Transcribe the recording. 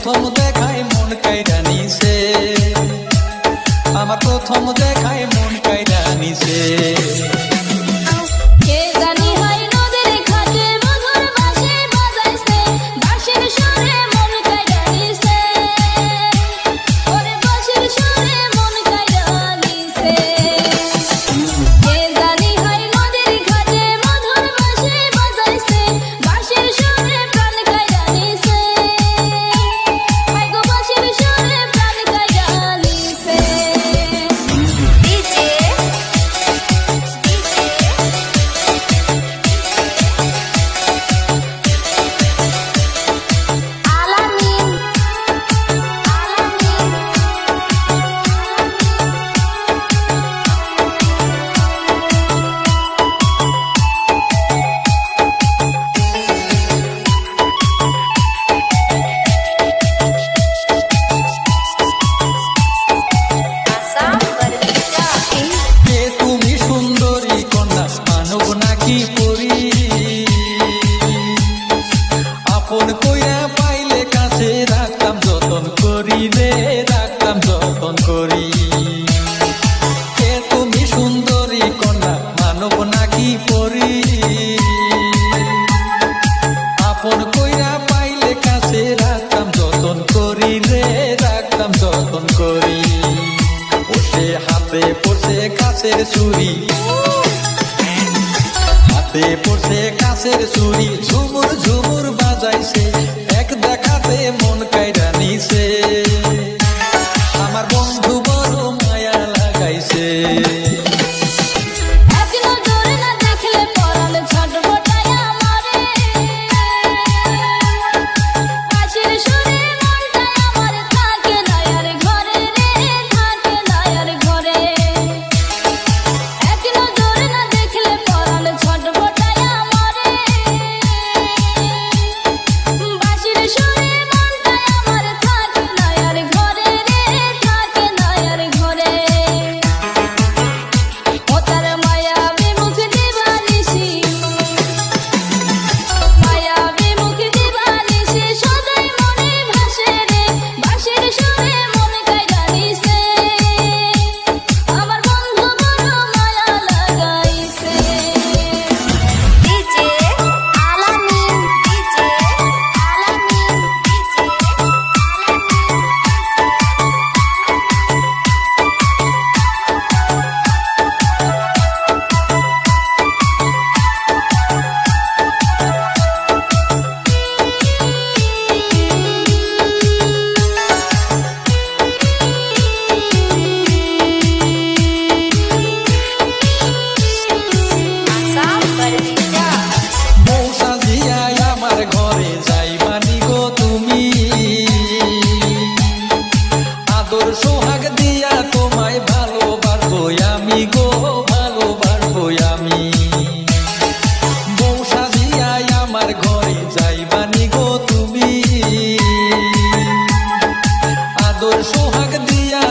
প্রথম দেখায় মন কাইরা নিছে, আমার প্রথম দেখায় মন কাইরা নিছে। আপন কইরা পাইলে কাছে রাখতাম যতন করি রে, রাখতাম যতন করি। কে তুমি সুন্দরী কন্যা মানব নাকি পরি, আপন কইরা পাইলে কাছে রাখতাম যতন করি রে, রাখতাম যতন করি। বসে হাতে পড়ছে কাছের চুরি, হাতে পড়ছে কাছের চুরি, ঝুমুর ঝুমুর বাজাইছে, এক দেখাতে মন কাইরা নিছে, আমার বন্ধু বড় মায়া লাগাইছে। সোহাগ দিয়া তোমায় ভালোবাসবো আমি গো, ভালোবাসবো আমি। বউ সাজিয়াই আমার ঘরে যাইবানি গো তুমি, আদর সোহাগ দিয়া